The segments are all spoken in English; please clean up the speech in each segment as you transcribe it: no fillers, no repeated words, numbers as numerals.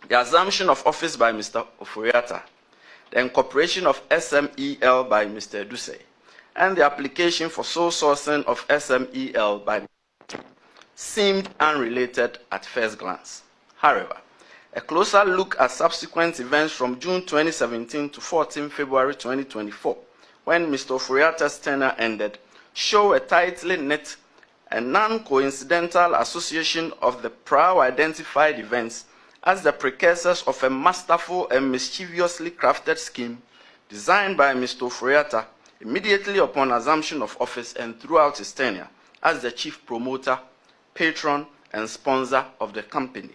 the assumption of office by Mr. Ofori, the incorporation of SMEL by Mr. Edusei, and the application for sole sourcing of SMEL by seemed unrelated at first glance. However, a closer look at subsequent events from June 2017 to 14 February 2024, when Mr. Ofori's tenure ended, show a tightly knit and non-coincidental association of the prior identified events as the precursors of a masterful and mischievously crafted scheme designed by Mr. Ofori immediately upon assumption of office and throughout his tenure as the chief promoter, patron, and sponsor of the company,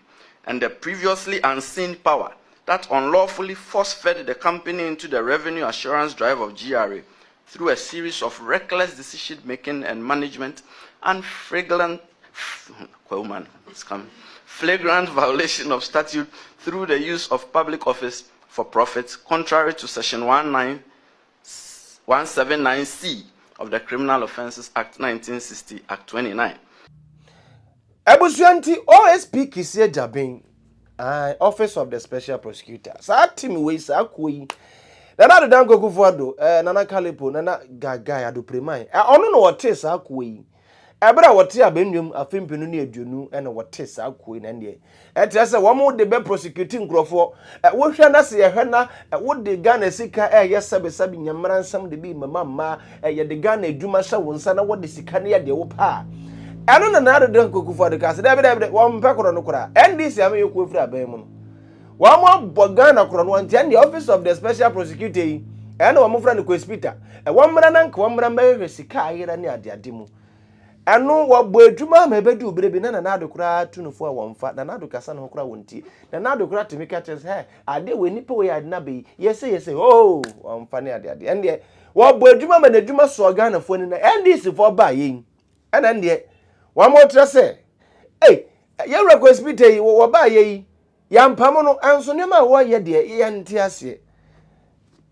and the previously unseen power that unlawfully force-fed the company into the revenue assurance drive of GRA through a series of reckless decision-making and management and flagrant violation of statute through the use of public office for profit, contrary to Section 179C of the Criminal Offences Act 1960, Act 29. Ebusuanti OSP Kissi Agyabeng, Office of the Special Prosecutor. Sa team we sa koyi. Nana do dango kufuado, nana kalipo, nana gaga ado premai. Ono no wote sa koyi. Ebra wote abenwum afimpinu ne adwunu ene wote sa koyi na ne. Enti ase wo mo de be prosecuting nkrofo. Wo hwe na se ye hwe na wo de Ghana sika ye sabesabi nyamra nsam de bi mama ye de Ghana adwuma hye wo nsa na wo de sika ne ye de wo pa. Eno na na do kokufu de kase de wo mpekoro no kura NDC am yoku ofira ban mu no wo mo bogana koro no anti the Office of the Special Prosecutor yi eno wo mo fra ne hospital wo mra na nka wo mra ma sika ayira ne ade mu eno wo bo adwuma ma bedu brebi na na do kura tunufo a wo mfa na do kasa no kura wonti na do kura timika tes he ade we nipa we ade na be yese oh wo mfa ne ade ende wo bo adwuma ma na adwuma so Ghana fo ni na NDC fo ba yin ena ende one more say, hey, you request me tell you what by ye, Yam Pamono, and so never why ye dear, Ian Tiasie.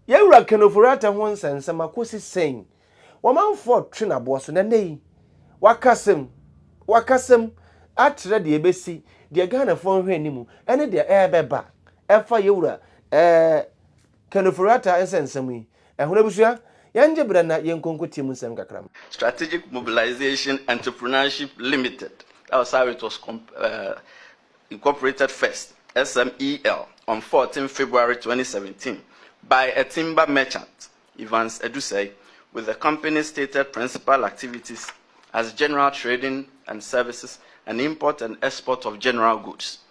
You reckon of Rata once and some acquisition saying, one man for Trina boss and a nay. Wakasem, at ready, Bessie, dear Ghana phone henimu, and dear air beba, Efa Yura, Canoforata and send some me, and whoever. Strategic Mobilization Entrepreneurship Limited. That was how it was incorporated first, SMEL, on 14 February 2017 by a timber merchant, Evans Edusei, with the company's stated principal activities as general trading and services and import and export of general goods.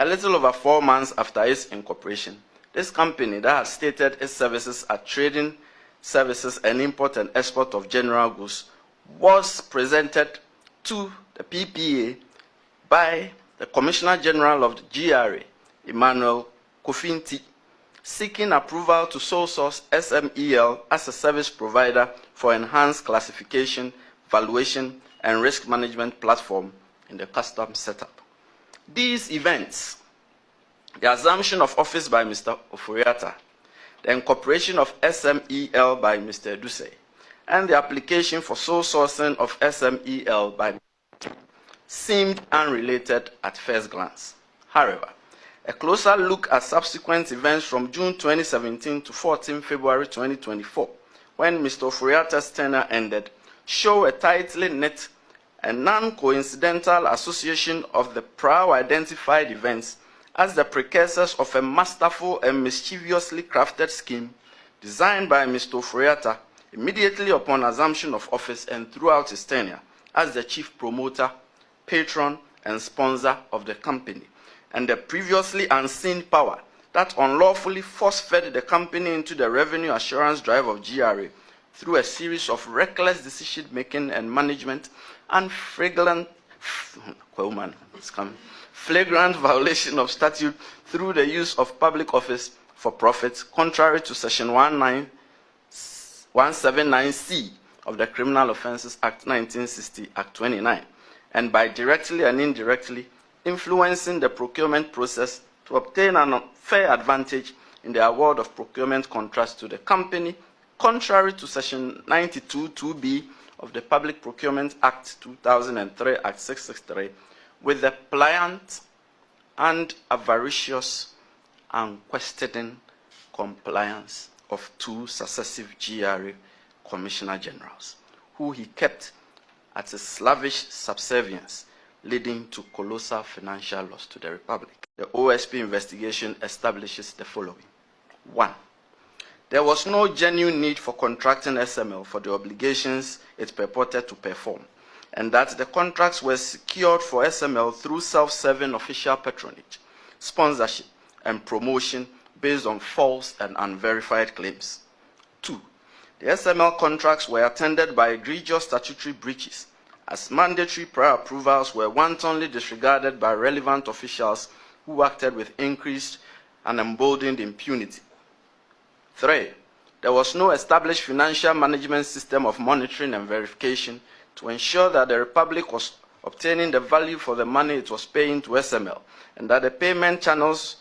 A little over 4 months after its incorporation, this company that had stated its services as trading services and import and export of general goods was presented to the PPA by the Commissioner General of the GRA, Emmanuel Kofinti, seeking approval to sole source SMEL as a service provider for enhanced classification, valuation, and risk management platform in the customs setup. These events, the assumption of office by Mr. Ofori, the incorporation of SMEL by Mr. Edusei, and the application for sole sourcing of SMEL by seemed unrelated at first glance. However, a closer look at subsequent events from June 2017 to 14 February 2024, when Mr. Ofori's tenure ended, show a tightly knit and non-coincidental association of the prior identified events as the precursors of a masterful and mischievously crafted scheme designed by Mr. Ofori immediately upon assumption of office and throughout his tenure as the chief promoter, patron, and sponsor of the company, and the previously unseen power that unlawfully force-fed the company into the revenue assurance drive of GRA through a series of reckless decision-making and management and flagrant violation of statute through the use of public office for profit, contrary to Section 179C of the Criminal Offences Act 1960, Act 29, and by directly and indirectly influencing the procurement process to obtain an unfair advantage in the award of procurement contracts to the company, contrary to Section 92(2)(b) of the Public Procurement Act 2003, Act 663, with the pliant and avaricious and questioning compliance of 2 successive GRA Commissioner Generals, who he kept at a slavish subservience, leading to colossal financial loss to the Republic. The OSP investigation establishes the following. 1. There was no genuine need for contracting SML for the obligations it purported to perform, and that the contracts were secured for SML through self-serving official patronage, sponsorship, and promotion based on false and unverified claims. 2. The SML contracts were attended by egregious statutory breaches, as mandatory prior approvals were wantonly disregarded by relevant officials who acted with increased and emboldened impunity. 3. There was no established financial management system of monitoring and verification to ensure that the Republic was obtaining the value for the money it was paying to SML, and that the payment channels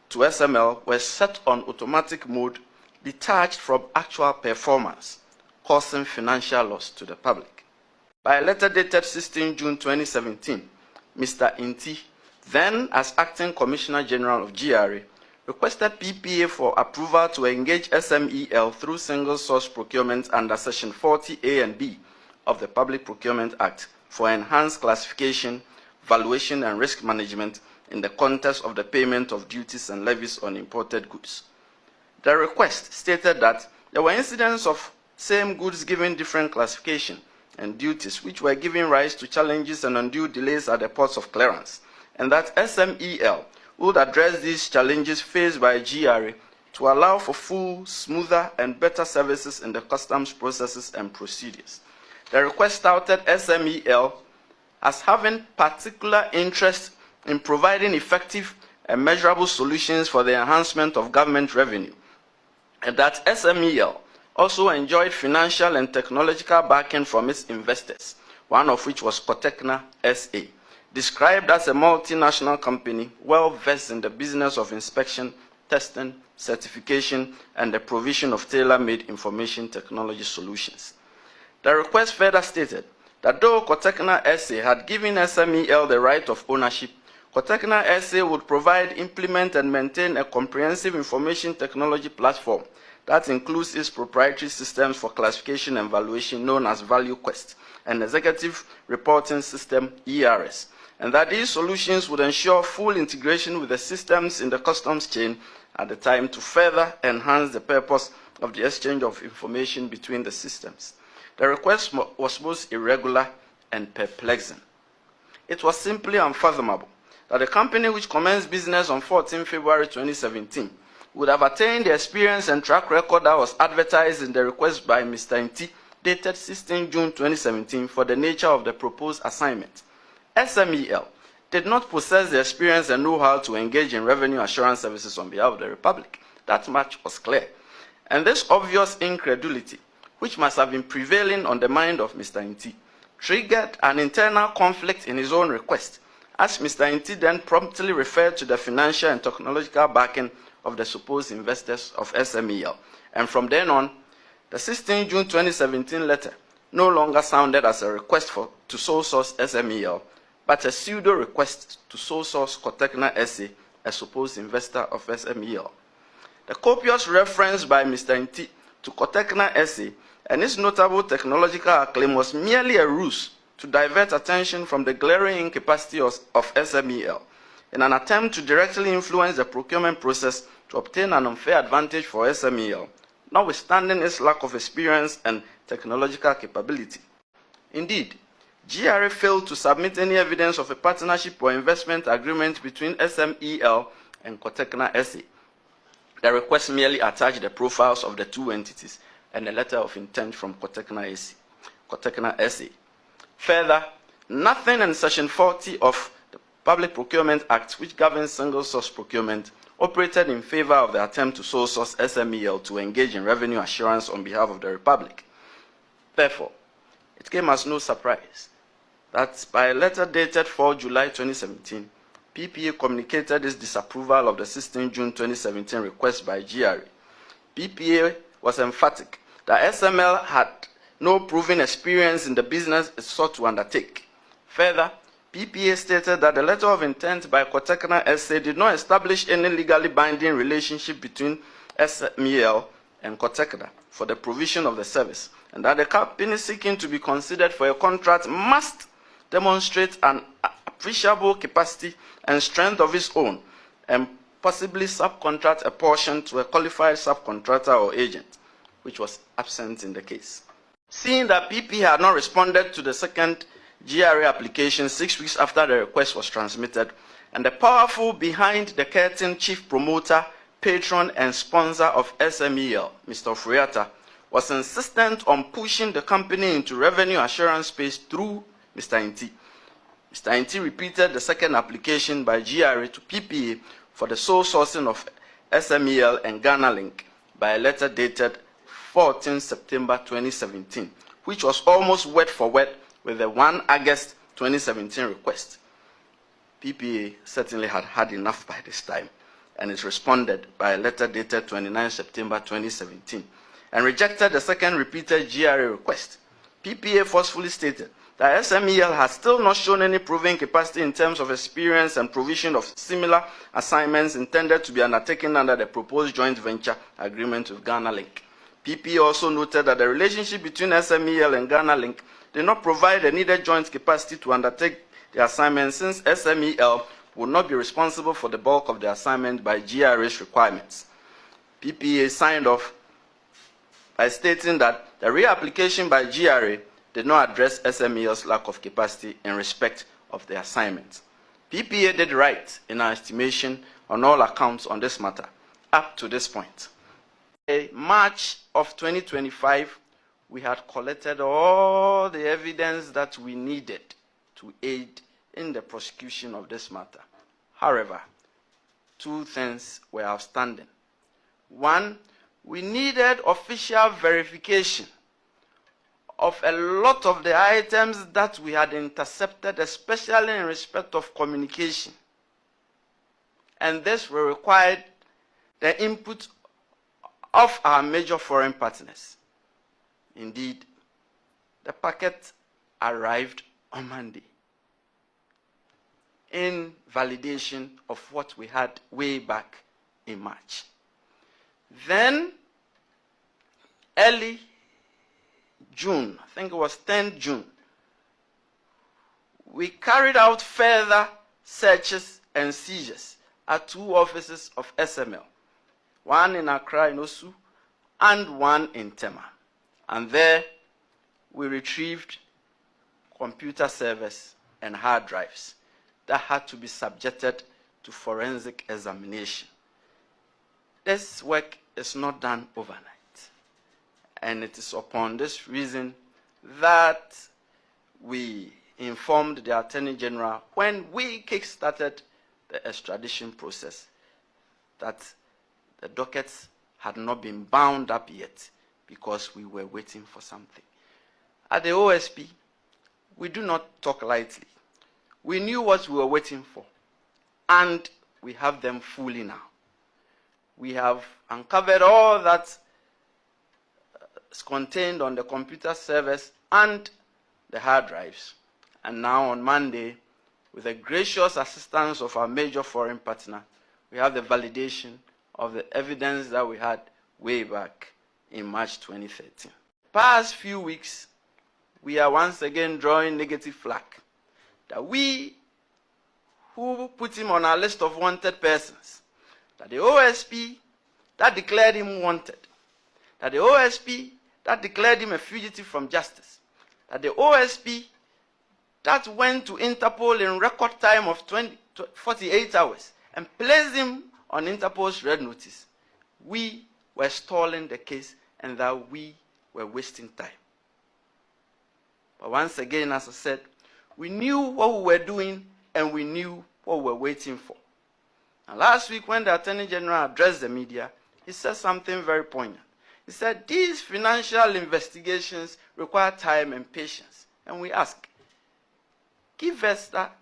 to SML were set on automatic mode, detached from actual performance, causing financial loss to the public. By a letter dated 16 June 2017, Mr. Inti, then as Acting Commissioner General of GRA, requested PPA for approval to engage SMEL through single source procurement under Section 40A and B of the Public Procurement Act for enhanced classification, valuation, and risk management in the context of the payment of duties and levies on imported goods. The request stated that there were incidents of same goods given different classification and duties which were giving rise to challenges and undue delays at the ports of clearance, and that SMEL would address these challenges faced by GRA to allow for full, smoother, and better services in the customs processes and procedures. The request touted SMEL as having particular interest in providing effective and measurable solutions for the enhancement of government revenue, and that SMEL also enjoyed financial and technological backing from its investors, one of which was Cotecna SA, described as a multinational company well versed in the business of inspection, testing, certification, and the provision of tailor-made information technology solutions. The request further stated that though Cotecna SA had given SMEL the right of ownership, Cotecna SA would provide, implement, and maintain a comprehensive information technology platform that includes its proprietary systems for classification and valuation known as ValueQuest and Executive Reporting System ERS, and that these solutions would ensure full integration with the systems in the customs chain at the time to further enhance the purpose of the exchange of information between the systems. The request was both irregular and perplexing. It was simply unfathomable that a company which commenced business on 14 February 2017 would have attained the experience and track record that was advertised in the request by Mr. Inti, dated 16 June 2017, for the nature of the proposed assignment. SMEL did not possess the experience and know-how to engage in revenue assurance services on behalf of the Republic. That much was clear. And this obvious incredulity, which must have been prevailing on the mind of Mr. Inti, triggered an internal conflict in his own request, as Mr. Inti then promptly referred to the financial and technological backing of the supposed investors of SMEL. And from then on, the 16 June 2017 letter no longer sounded as a request to sole source SMEL, but a pseudo-request to sole source Cotecna SA, a supposed investor of SMEL. The copious reference by Mr. Inti to Cotecna SA and its notable technological acclaim was merely a ruse to divert attention from the glaring incapacity of SMEL in an attempt to directly influence the procurement process to obtain an unfair advantage for SMEL, notwithstanding its lack of experience and technological capability. Indeed, GRA failed to submit any evidence of a partnership or investment agreement between SMEL and Cotecna SA. The request merely attached the profiles of the two entities and a letter of intent from Cotecna SA. Further, nothing in Section 40 of the Public Procurement Act, which governs single source procurement, operated in favor of the attempt to sole source SMEL to engage in revenue assurance on behalf of the Republic. Therefore, it came as no surprise that by a letter dated 4 July 2017, PPA communicated its disapproval of the 16 June 2017 request by GRA. PPA was emphatic that SML had no proven experience in the business it sought to undertake. Further, PPA stated that the letter of intent by Kotekna SA did not establish any legally binding relationship between SMEL and Kotekna for the provision of the service, and that the company seeking to be considered for a contract must demonstrate an appreciable capacity and strength of its own, and possibly subcontract a portion to a qualified subcontractor or agent, which was absent in the case. Seeing that PP had not responded to the second GRA application 6 weeks after the request was transmitted, and the powerful behind-the-curtain chief promoter, patron, and sponsor of SMEL, Mr. Ofori, was insistent on pushing the company into revenue assurance space through Mr. Inti. Mr. Inti repeated the second application by GRA to PPA for the sole sourcing of SMEL and Ghana Link by a letter dated 14 September 2017, which was almost word for word with the 1 August 2017 request. PPA certainly had had enough by this time, and it responded by a letter dated 29 September 2017 and rejected the second repeated GRA request. PPA forcefully stated that SMEL has still not shown any proven capacity in terms of experience and provision of similar assignments intended to be undertaken under the proposed joint venture agreement with Ghana Link. PPA also noted that the relationship between SMEL and Ghana Link did not provide the needed joint capacity to undertake the assignment, since SMEL would not be responsible for the bulk of the assignment by GRA's requirements. PPA signed off by stating that the reapplication by GRA did not address SMEL's lack of capacity in respect of the assignment. PPA did right in our estimation on all accounts on this matter up to this point. In March of 2025, we had collected all the evidence that we needed to aid in the prosecution of this matter. However, two things were outstanding. One, we needed official verification of a lot of the items that we had intercepted, especially in respect of communication. And this will require the input of our major foreign partners. Indeed, the packet arrived on Monday in validation of what we had way back in March. Then, early June, I think it was 10 June, we carried out further searches and seizures at two offices of SML, one in Accra in Osu and one in Tema. And there we retrieved computer servers and hard drives that had to be subjected to forensic examination. This work is not done overnight. And it is upon this reason that we informed the Attorney General when we kick-started the extradition process that the dockets had not been bound up yet because we were waiting for something. At the OSP, we do not talk lightly. We knew what we were waiting for, and we have them fully now. We have uncovered all that is contained on the computer servers and the hard drives. And now on Monday, with the gracious assistance of our major foreign partner, we have the validation of the evidence that we had way back in March 2013. Past few weeks, we are once again drawing negative flag that we who put him on our list of wanted persons, that the OSP that declared him wanted, that the OSP that declared him a fugitive from justice, that the OSP that went to Interpol in record time of 48 hours and placed him on Interpol's red notice, we were stalling the case and that we were wasting time. But once again, as I said, we knew what we were doing and we knew what we were waiting for. And last week when the Attorney General addressed the media, he said something very poignant. He said, these financial investigations require time and patience. And we ask, give us that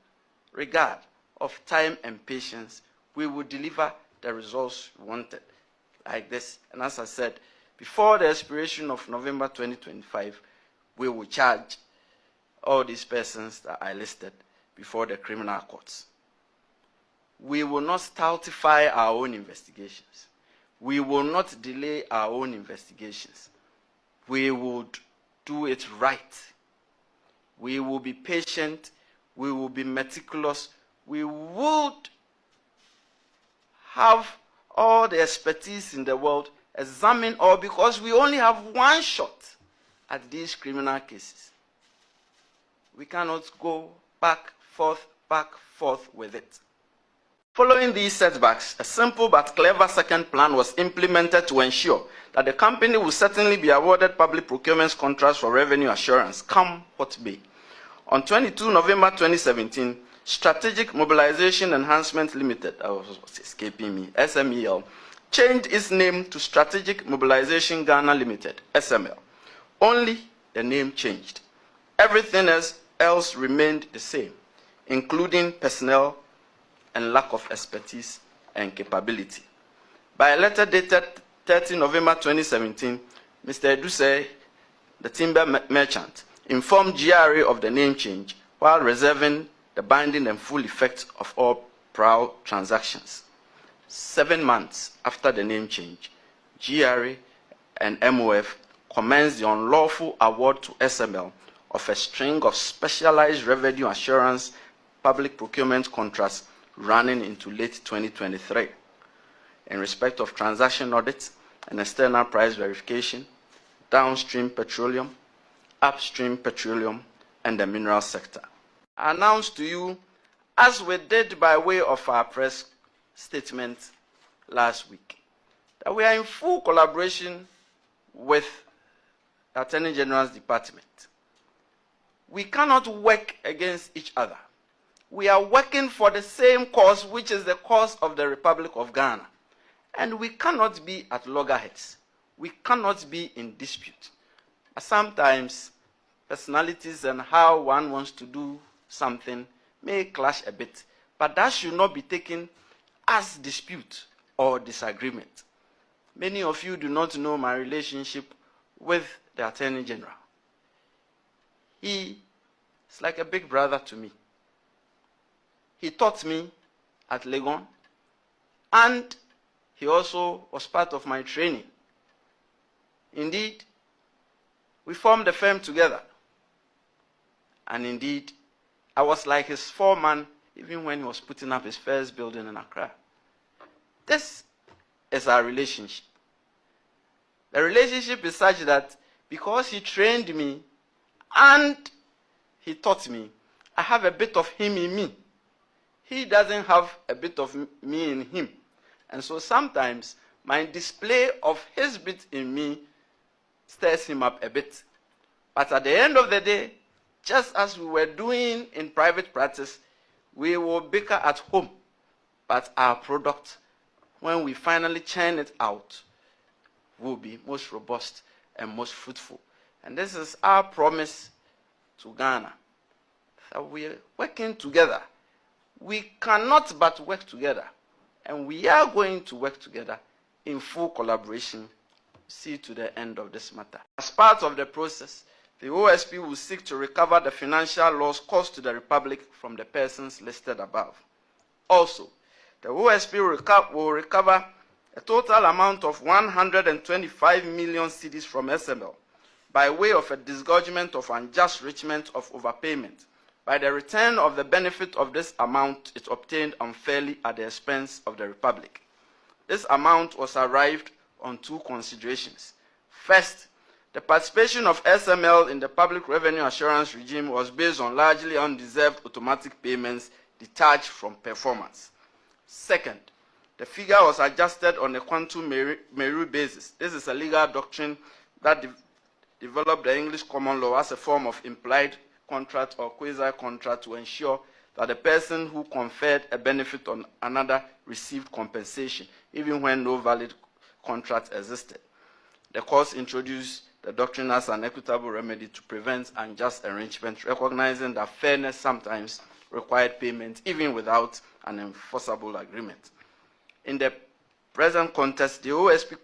regard of time and patience, we will deliver the results we wanted, like this. And as I said, before the expiration of November 2025, we will charge all these persons that I listed before the criminal courts. We will not stultify our own investigations. We will not delay our own investigations. We would do it right. We will be patient. We will be meticulous. We would have all the expertise in the world examine all, because we only have one shot at these criminal cases. We cannot go back, forth with it. Following these setbacks, a simple but clever second plan was implemented to ensure that the company will certainly be awarded public procurement contracts for revenue assurance, come what may. On 22 November 2017, Strategic Mobilization Enhancement Limited, SMEL, changed its name to Strategic Mobilization Ghana Limited, SML. Only the name changed. Everything else remained the same, including personnel and lack of expertise and capability. By a letter dated 30 November 2017, Mr. Edusei, the timber merchant, informed GRA of the name change while reserving the binding and full effect of all prior transactions. 7 months after the name change, GRA and MOF commenced the unlawful award to SML of a string of specialized revenue assurance public procurement contracts running into late 2023 in respect of transaction audits and external price verification, downstream petroleum, upstream petroleum, and the mineral sector. I announce to you, as we did by way of our press statement last week, that we are in full collaboration with the Attorney General's Department. We cannot work against each other. We are working for the same cause, which is the cause of the Republic of Ghana. And we cannot be at loggerheads. We cannot be in dispute. Sometimes personalities and how one wants to do something may clash a bit, but that should not be taken as dispute or disagreement. Many of you do not know my relationship with the Attorney General. He is like a big brother to me. He taught me at Legon, and he also was part of my training. Indeed, we formed the firm together. And indeed, I was like his foreman even when he was putting up his first building in Accra. This is our relationship. The relationship is such that because he trained me and he taught me, I have a bit of him in me. He doesn't have a bit of me in him. And so sometimes my display of his bit in me stirs him up a bit. But at the end of the day, just as we were doing in private practice, we will bicker at home. But our product, when we finally churn it out, will be most robust and most fruitful. And this is our promise to Ghana, that we are working together. We cannot but work together, and we are going to work together in full collaboration, see to the end of this matter. As part of the process, the OSP will seek to recover the financial loss caused to the Republic from the persons listed above. Also, the OSP will recover a total amount of 125 million cedis from SML by way of a disgorgement of unjust enrichment of overpayment, by the return of the benefit of this amount it obtained unfairly at the expense of the Republic. This amount was arrived on two considerations. First, the participation of SML in the public revenue assurance regime was based on largely undeserved automatic payments detached from performance. Second, the figure was adjusted on a quantum meru basis. This is a legal doctrine that developed the English common law as a form of implied contract or quasi-contract to ensure that the person who conferred a benefit on another received compensation, even when no valid contract existed. The courts introduced the doctrine as an equitable remedy to prevent unjust enrichment, recognizing that fairness sometimes required payment even without an enforceable agreement. In the present context, the OSP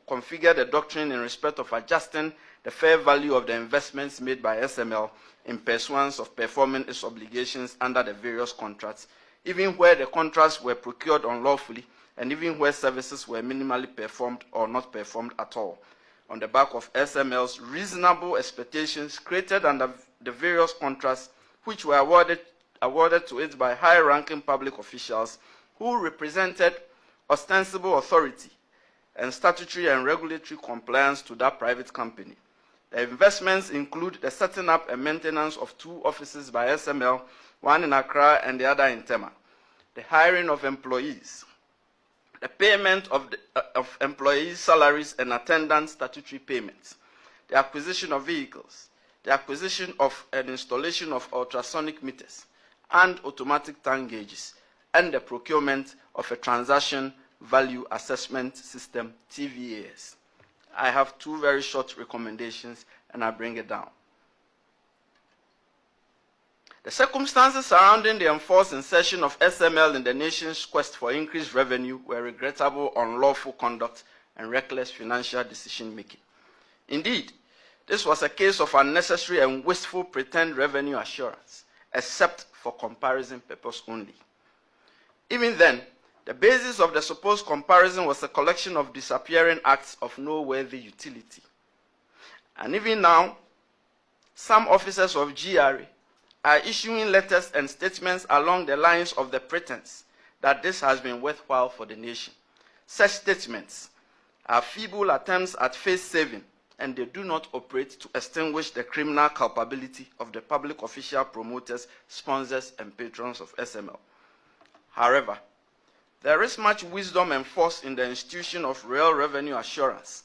configured a doctrine in respect of adjusting the fair value of the investments made by SML in pursuance of performing its obligations under the various contracts, even where the contracts were procured unlawfully and even where services were minimally performed or not performed at all, on the back of SML's reasonable expectations created under the various contracts which were awarded to it by high-ranking public officials who represented ostensible authority and statutory and regulatory compliance to that private company. The investments include the setting up and maintenance of 2 offices by SML, one in Accra and the other in Tema, the hiring of employees, the payment of employees' salaries and attendance statutory payments, the acquisition of vehicles, the acquisition of and installation of ultrasonic meters and automatic tank gauges, and the procurement of a transaction value assessment system, TVAS. I have 2 very short recommendations, and I bring it down. The circumstances surrounding the enforced insertion of SML in the nation's quest for increased revenue were regrettable, unlawful conduct, and reckless financial decision-making. Indeed, this was a case of unnecessary and wasteful pretend revenue assurance, except for comparison purpose only. Even then, the basis of the supposed comparison was a collection of disappearing acts of no worthy utility. And even now, some officers of GRA are issuing letters and statements along the lines of the pretense that this has been worthwhile for the nation. Such statements are feeble attempts at face saving, and they do not operate to extinguish the criminal culpability of the public official promoters, sponsors, and patrons of SML. However, there is much wisdom and force in the institution of real revenue assurance,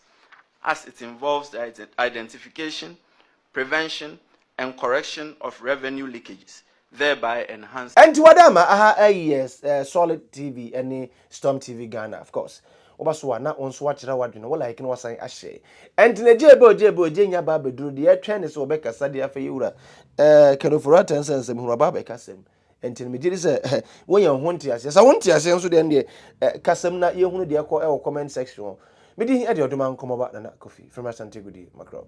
as it involves the identification, prevention, and correction of revenue leakages, thereby enhancing. And to Adama, yes, Solid TV and Storm TV Ghana, of course. Obaswa na onso watchera wadwene wo like no wasan ahye entine jebo jenya ba beduru de atwa ne so obeka sade afa yura kanofura tensense mu ba ba kasem entine megiri se won yan ho ntiase sa won ntiase nso de ne kasem na ye hunu de ko e comment section medi e de odoma nkomo ba na Kofi from Asante Gudi Macro.